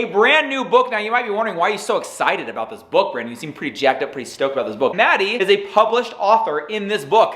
A brand new book. Now you might be wondering why you're so excited about this book, Brandon. You seem pretty jacked up, pretty stoked about this book. Maddie is a published author in this book.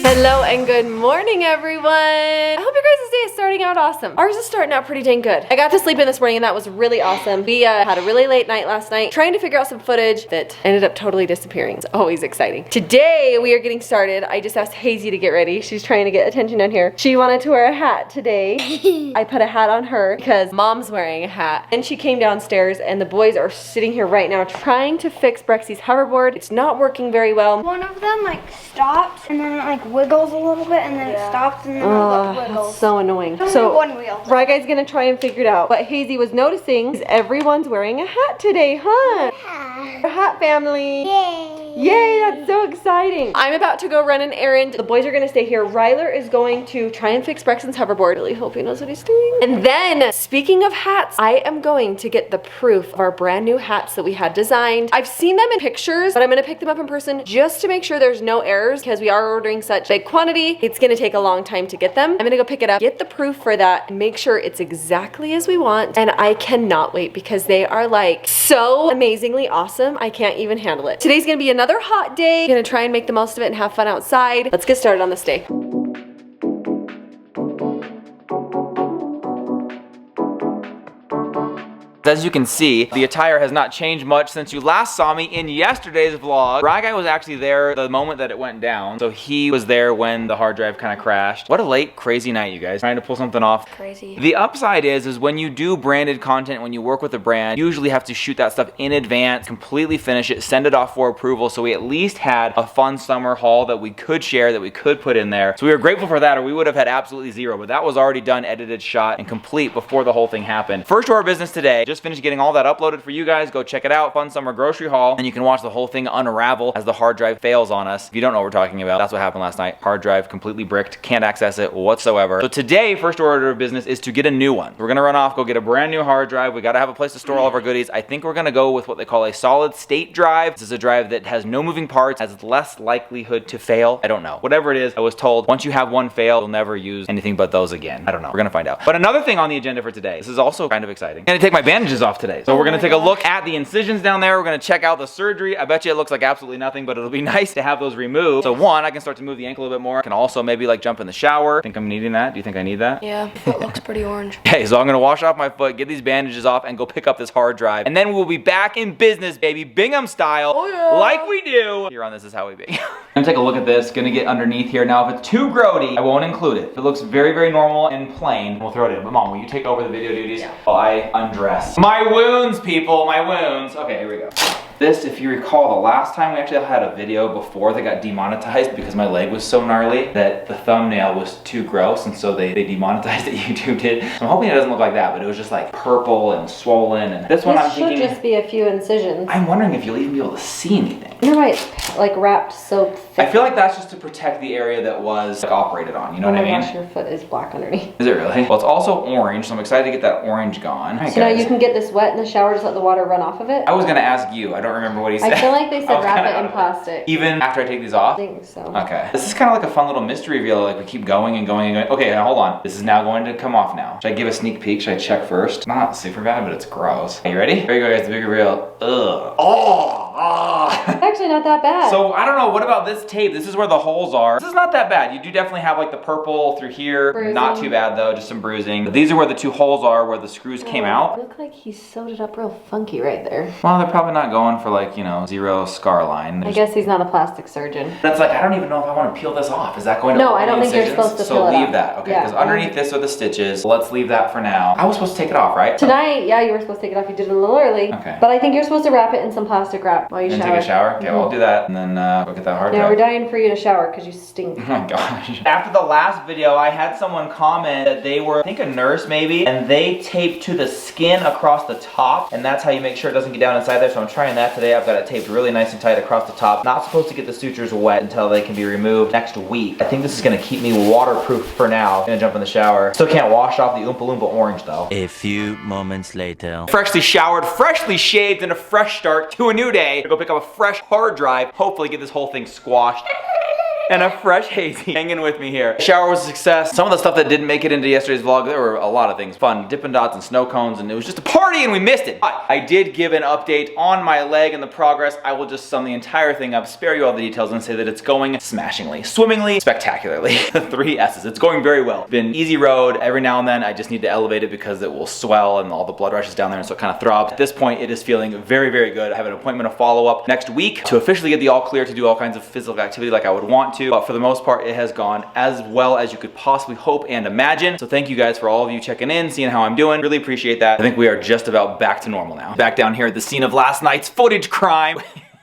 Hello and good morning, everyone. I hope your guys' day is starting out awesome. Ours is starting out pretty dang good. I got to sleep in this morning and that was really awesome. We had a really late night last night trying to figure out some footage that ended up totally disappearing. It's always exciting. Today we are getting started. I just asked Hazy to get ready. She's trying to get attention down here. She wanted to wear a hat today. I put a hat on her because mom's wearing a hat. And she came downstairs and the boys are sitting here right now trying to fix Brexy's hoverboard. It's not working very well. One of them like stops and then it like wiggles a little bit and then it stops and then it wiggles. That's so annoying. Only So one wheel. Ryguy's gonna try and figure it out. What Hazy was noticing is everyone's wearing a hat today, huh? Yeah. Our hat family. Yay. Yay, that's so exciting. I'm about to go run an errand. The boys are gonna stay here. Ryler is going to try and fix Brexton's hoverboard. Really hope he knows what he's doing. And then, speaking of hats, I am going to get the proof of our brand new hats that we had designed. I've seen them in pictures, but I'm gonna pick them up in person just to make sure there's no errors because we are ordering such big quantity. It's gonna take a long time to get them. I'm gonna go pick it up, get the proof for that, and make sure it's exactly as we want. And I cannot wait because they are like so amazingly awesome. I can't even handle it. Today's gonna be another hot day. I'm gonna try and make the most of it and have fun outside. Let's get started on this day. As you can see, the attire has not changed much since you last saw me in yesterday's vlog. Ryguy was actually there the moment that it went down, so he was there when the hard drive kind of crashed. What a late, crazy night, you guys. Trying to pull something off. Crazy. The upside is when you do branded content, when you work with a brand, you usually have to shoot that stuff in advance, completely finish it, send it off for approval, so we at least had a fun summer haul that we could share, that we could put in there. So we were grateful for that, or we would have had absolutely zero, but that was already done, edited, shot, and complete before the whole thing happened. First order of business today. Just finished getting all that uploaded for you guys. Go check it out. Fun summer grocery haul. And you can watch the whole thing unravel as the hard drive fails on us. If you don't know what we're talking about, that's what happened last night. Hard drive completely bricked. Can't access it whatsoever. So today, first order of business is to get a new one. We're gonna run off, go get a brand new hard drive. We gotta have a place to store all of our goodies. I think we're gonna go with what they call a solid state drive. This is a drive that has no moving parts, has less likelihood to fail. I don't know. Whatever it is, I was told once you have one fail, you'll never use anything but those again. I don't know. We're gonna find out. But another thing on the agenda for today, this is also kind of exciting. I'm gonna take my bandages off today. So we're gonna take a look at the incisions down there. We're gonna check out the surgery. I bet you it looks like absolutely nothing, but it'll be nice to have those removed. So one, I can start to move the ankle a little bit more. I can also maybe like jump in the shower. Think I'm needing that? Do you think I need that? Yeah, foot looks pretty orange. Okay, so I'm gonna wash off my foot, get these bandages off, and go pick up this hard drive. And then we'll be back in business, baby. Bingham style, like we do. Here on This Is How We Be. I'm gonna take a look at this. Gonna get underneath here. Now, if it's too grody, I won't include it. If it looks very, very normal and plain, we'll throw it in. But Mom, will you take over the video duties while I undress? My wounds, people, my wounds. Okay, here we go. This, if you recall, the last time we actually had a video before that got demonetized because my leg was so gnarly that the thumbnail was too gross, and so they demonetized it. YouTube did. So I'm hoping it doesn't look like that, but it was just like purple and swollen. And this one, I'm thinking, should just be a few incisions. I'm wondering if you'll even be able to see anything. You're right, like wrapped so thick. I feel like that's just to protect the area that was like, operated on. You know what I mean? Oh my gosh, your foot is black underneath. Is it really? Well, it's also orange, so I'm excited to get that orange gone. So now you can get this wet in the shower, just let the water run off of it? I was gonna ask you. I don't remember what he said. I feel like they I said was wrap kinda it out in of plastic. Even after I take these off? I think so. Okay. This is kind of like a fun little mystery reveal. Like we keep going and going and going. Okay, now hold on. This is now going to come off now. Should I give a sneak peek? Should I check first? Not super bad, but it's gross. Are you ready? Here you go, guys. The big reveal. Ugh. Oh! It's actually not that bad. So I don't know. What about this tape? This is where the holes are. This is not that bad. You do definitely have like the purple through here. Bruising. Not too bad though. Just some bruising. But these are where the two holes are, where the screws came out. Look like he sewed it up real funky right there. Well, they're probably not going for like, you know, zero scar line. I guess he's not a plastic surgeon. That's like, I don't even know if I want to peel this off. Is that going to No, open I don't the think you're incisions? supposed to So peel it leave off. that, okay? Yeah. Because underneath this are the stitches. Let's leave that for now. I was supposed to take it off, right? Tonight, yeah, you were supposed to take it off. You did it a little early. Okay. But I think you're supposed to wrap it in some plastic wrap while you And shower. take a shower? Okay, well, I'll do that. And then go get that hard Yeah, drive. we're dying for you to shower because you stink. Oh my gosh. After the last video, I had someone comment that they were, I think a nurse maybe, and they taped to the skin across the top, and that's how you make sure it doesn't get down inside there. So I'm trying that today. I've got it taped really nice and tight across the top. Not supposed to get the sutures wet until they can be removed next week. I think this is gonna keep me waterproof for now. I'm gonna jump in the shower. Still can't wash off the Oompa Loompa orange though. A few moments later. Freshly showered, freshly shaved, and a fresh start to a new day. Go pick up a fresh hard drive, hopefully get this whole thing squashed. and a fresh Hazy hanging with me here. Shower was a success. Some of the stuff that didn't make it into yesterday's vlog, there were a lot of things. Fun Dippin' Dots and snow cones, and it was just a party and we missed it. But I did give an update on my leg and the progress. I will just sum the entire thing up, spare you all the details, and say that it's going smashingly, swimmingly, spectacularly. The 3 S's. It's going very well. It's been easy road. Every now and then I just need to elevate it because it will swell and all the blood rushes down there, and so it kind of throbs. At this point, it is feeling very, very good. I have an appointment to follow up next week to officially get the all clear to do all kinds of physical activity like I would want to. But for the most part, it has gone as well as you could possibly hope and imagine. So thank you guys for all of you checking in, seeing how I'm doing. Really appreciate that. I think we are just about back to normal now. Back down here at the scene of last night's footage crime.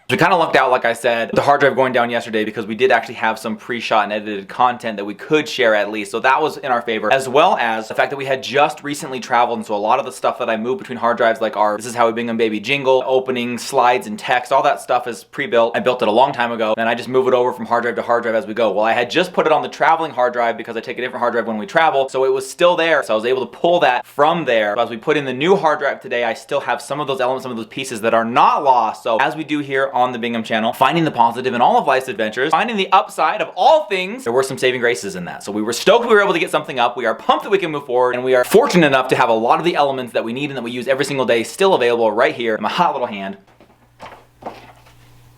We kind of lucked out, like I said, the hard drive going down yesterday because we did actually have some pre-shot and edited content that we could share at least. So that was in our favor, as well as the fact that we had just recently traveled. And so a lot of the stuff that I moved between hard drives, like our This Is How We Bingham Baby jingle, opening, slides, and text, all that stuff is pre-built. I built it a long time ago, and I just move it over from hard drive to hard drive as we go. Well, I had just put it on the traveling hard drive because I take a different hard drive when we travel, so it was still there. So I was able to pull that from there. So as we put in the new hard drive today, I still have some of those elements, some of those pieces that are not lost. So as we do here on the Bingham channel, finding the positive in all of life's adventures, finding the upside of all things, there were some saving graces in that. So we were stoked we were able to get something up. We are pumped that we can move forward, and we are fortunate enough to have a lot of the elements that we need and that we use every single day still available right here in my hot little hand.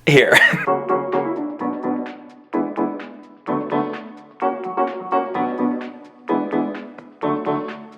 Here.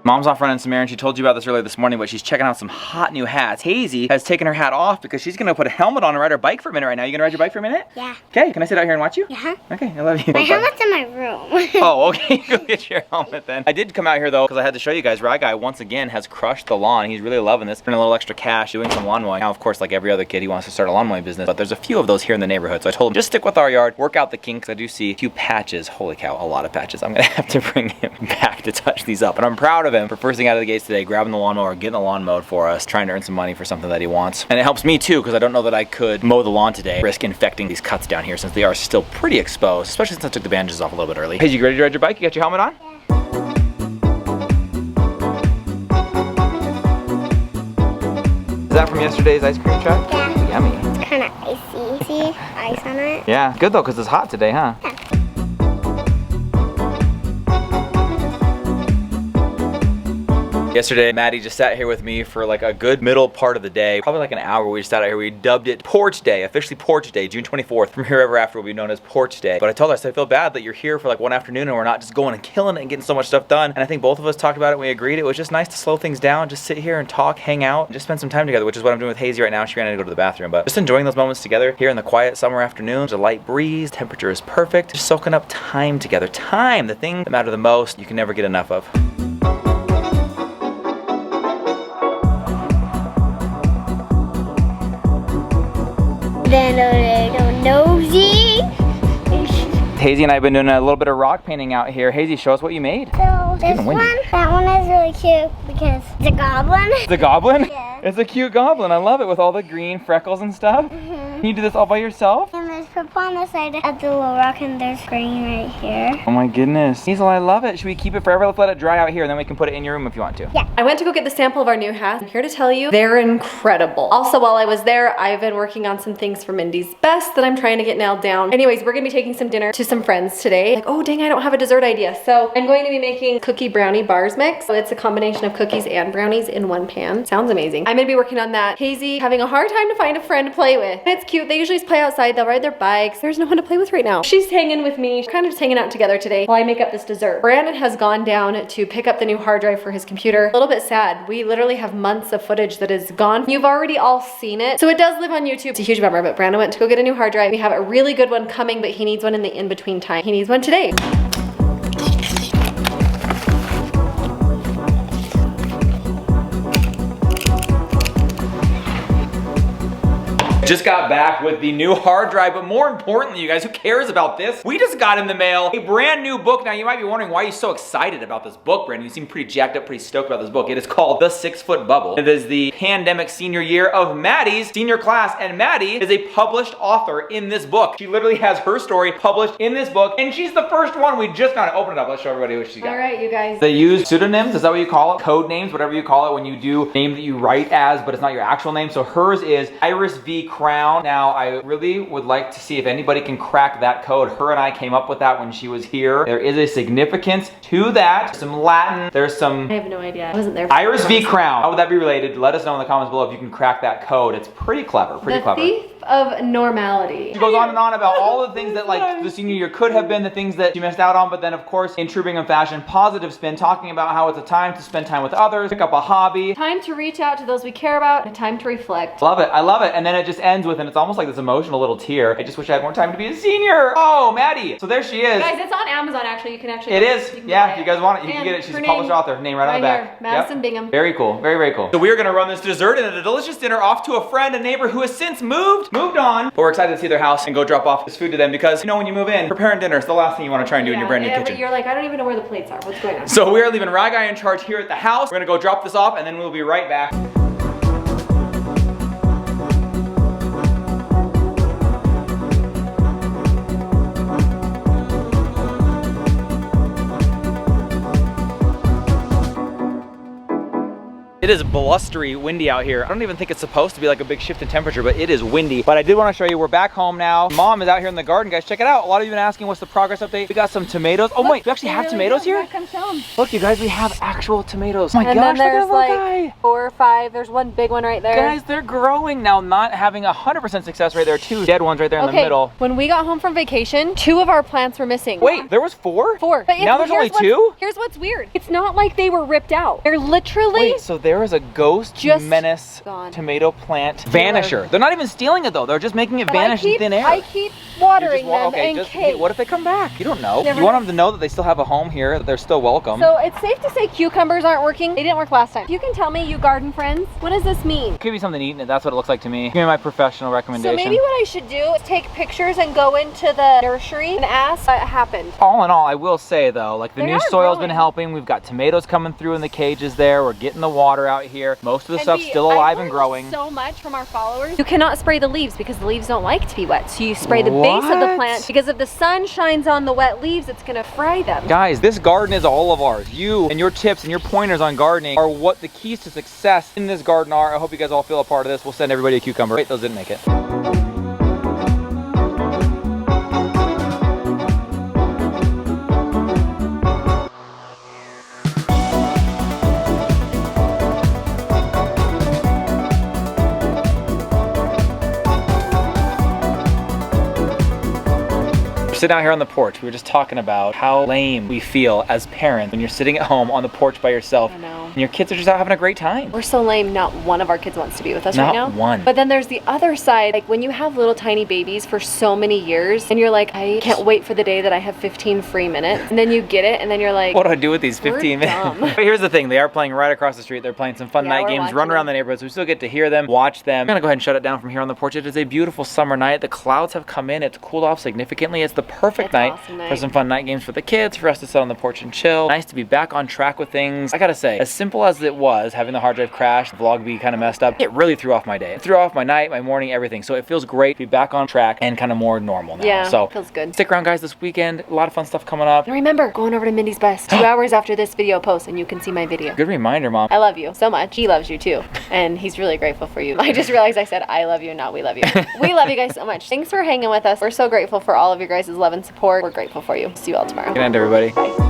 Mom's off running some errands. She told you about this earlier this morning, but she's checking out some hot new hats. Hazy has taken her hat off because she's gonna put a helmet on and ride her bike for a minute right now. You gonna ride your bike for a minute? Yeah. Okay, can I sit out here and watch you? Yeah. Okay, I love you. My helmet's in my room. Oh, okay, go get your helmet then. I did come out here though because I had to show you guys, Rye Guy once again has crushed the lawn. He's really loving this. Earning a little extra cash, doing some lawn mowing. Now, of course, like every other kid, he wants to start a lawn mowing business, but there's a few of those here in the neighborhood. So I told him, just stick with our yard, work out the kinks. I do see a few patches. Holy cow, a lot of patches. I'm gonna have to bring him back to touch these up. And I'm proud of him for first thing out of the gates today, grabbing the lawnmower, getting the lawn mowed for us, trying to earn some money for something that he wants. And it helps me too, because I don't know that I could mow the lawn today, risk infecting these cuts down here since they are still pretty exposed, especially since I took the bandages off a little bit early. Hey, you ready to ride your bike? You got your helmet on? Yeah. Is that from yesterday's ice cream truck? Yeah. Yummy. It's kind of icy. See? Ice on it. Yeah, good though, because it's hot today, huh? Yeah. Yesterday, Maddie just sat here with me for like a good middle part of the day, probably like an hour. We just sat out here. We dubbed it Porch Day, officially Porch Day, June 24th. From here ever after will be known as Porch Day. But I told her, I said, I feel bad that you're here for like one afternoon and we're not just going and killing it and getting so much stuff done. And I think both of us talked about it and we agreed it was just nice to slow things down, just sit here and talk, hang out, and just spend some time together, which is what I'm doing with Hazy right now. She ran in to go to the bathroom, but just enjoying those moments together here in the quiet summer afternoon. There's a light breeze, temperature is perfect. Just soaking up time together. Time, the thing that matters the most, you can never get enough of. Then a little nosy. Hazy and I have been doing a little bit of rock painting out here. Hazy, show us what you made. So this one, that one is really cute because it's a goblin. It's a goblin? Yeah. It's a cute goblin. I love it with all the green freckles and stuff. Can you do this all by yourself? And there's purple on the side of the little rock and there's green right here. Oh my goodness. Hazel, I love it. Should we keep it forever? Let's let it dry out here and then we can put it in your room if you want to. Yeah. I went to go get the sample of our new hats. I'm here to tell you, they're incredible. Also, while I was there, I've been working on some things for Mindy's Best that I'm trying to get nailed down. Anyways, we're gonna be taking some dinner to some friends today. Like, oh dang, I don't have a dessert idea. So I'm going to be making cookie brownie bars mix. So it's a combination of cookies and brownies in one pan. Sounds amazing. I'm gonna be working on that. Hazy having a hard time to find a friend to play with. And it's cute. They usually just play outside. They'll ride their bikes. There's no one to play with right now. She's hanging with me. We're kind of just hanging out together today while I make up this dessert. Brandon has gone down to pick up the new hard drive for his computer. A little bit sad. We literally have months of footage that is gone. You've already all seen it. So it does live on YouTube. It's a huge bummer, but Brandon went to go get a new hard drive. We have a really good one coming, but he needs one in the in-between time. He needs one today. Just got back with the new hard drive, but more importantly, you guys, who cares about this? We just got in the mail a brand new book. Now, you might be wondering why you're so excited about this book, Brandon. You seem pretty jacked up, pretty stoked about this book. It is called The 6-Foot Bubble. It is the pandemic senior year of Maddie's senior class, and Maddie is a published author in this book. She literally has her story published in this book, and she's the first one. We just found it. Open it up. Let's show everybody what she got. All right, you guys. They use pseudonyms. Is that what you call it? Code names, whatever you call it when you do name that you write as, but it's not your actual name. So hers is Iris V. crown. Now, I really would like to see if anybody can crack that code. Her and I came up with that when she was here. There is a significance to that. Some Latin, there's some... I have no idea. I wasn't there. Iris V crown. How would that be related? Let us know in the comments below if you can crack that code. It's pretty clever, pretty clever. Thief of normality. She goes on and on about all the things that like the senior year could have been, the things that she missed out on, but then of course in true Bingham fashion, positive spin, talking about how it's a time to spend time with others, pick up a hobby. Time to reach out to those we care about, and a time to reflect. Love it, I love it. And then it just ends with, and it's almost like this emotional little tear. I just wish I had more time to be a senior. Oh, Maddie. So there she is. Guys, it's on Amazon actually. You can actually. It is. Yeah, if you guys want it, you can And get it. She's a her published name author. Name right on the back. here, Madison Bingham. Very cool. Very, very cool. So we're gonna run this dessert and a delicious dinner off to a friend, a neighbor who has since moved on. But we're excited to see their house and go drop off this food to them because you know when you move in, preparing dinner is the last thing you want to try and do in your brand new kitchen. You're like, I don't even know where the plates are. What's going on? So we are leaving Rye Guy in charge here at the house. We're gonna go drop this off and then we'll be right back. It is blustery, windy out here. I don't even think it's supposed to be like a big shift in temperature, but it is windy. But I did want to show you, we're back home now. Mom is out here in the garden, guys. Check it out. A lot of you have been asking what's the progress update. We got some tomatoes. Oh, wait, we actually have tomatoes here? Come show 'em. Look, you guys, we have actual tomatoes. Oh my And gosh, then look at there's that little like guy. 4 or 5. There's one big one right there. Guys, they're growing now, not having 100% success rate. There are 2 dead ones right there in the middle. When we got home from vacation, 2 of our plants were missing. Wait, there was 4? 4. But Now there's only 2? Here's what's weird. It's not like they were ripped out. They're literally Wait, so there is a ghost just menace gone. tomato plant vanisher. They're not even stealing it though. They're just making it vanish in thin air. I keep watering them okay, in just, case. what if they come back? You don't know. Never You want know. them to know that they still have a home here, that they're still welcome. So it's safe to say cucumbers aren't working. They didn't work last time. You can tell me, you garden friends, what does this mean? Could be something eating it. That's what it looks like to me. Give me my professional recommendation. So maybe what I should do is take pictures and go into the nursery and ask what happened. All in all, I will say though, like the They new are soil's been growing. helping. We've got tomatoes coming through in the cages there. We're getting the water out here. Most of the stuff's still alive and growing. So much from our followers. You cannot spray the leaves because the leaves don't like to be wet. So you spray the base of the What? plant because if the sun shines on the wet leaves, it's gonna fry them. Guys, this garden is all of ours. You and your tips and your pointers on gardening are what the keys to success in this garden are. I hope you guys all feel a part of this. We'll send everybody a cucumber. Wait, those didn't make it. Sitting out here on the porch, we were just talking about how lame we feel as parents when you're sitting at home on the porch by yourself I know. and your kids are just out having a great time. We're so lame, not one of our kids wants to be with us Not right now. one. But then there's the other side, like when you have little tiny babies for so many years and you're like, I can't wait for the day that I have 15 free minutes. And then you get it and then you're like, What do I do with these We're 15 dumb. minutes? But here's the thing, they are playing right across the street. They're playing some fun Yeah, night we're games, watching run around them. the neighborhood, so we still get to hear them, watch them. I'm gonna go ahead and shut it down from here on the porch. It is a beautiful summer night. The clouds have come in. It's cooled off significantly. It's the perfect It's night awesome night. for some fun night games for the kids, for us to sit on the porch and chill. Nice to be back on track with things. I gotta say, as simple as it was, having the hard drive crash, the vlog be kind of messed up, it really threw off my day. It threw off my night, my morning, everything. So it feels great to be back on track and kind of more normal now. yeah, So feels good. stick around guys this weekend. A lot of fun stuff coming up. And remember, going over to Mindy's Best 2 hours after this video posts and you can see my video. Good reminder, Mom. I love you so much. He loves you too. And he's really grateful for you. I just realized I said I love you, not we love you. We love you guys so much. Thanks for hanging with us. We're so grateful for all of your guys' love and support. We're grateful for you. See you all tomorrow. Good night, everybody. Bye.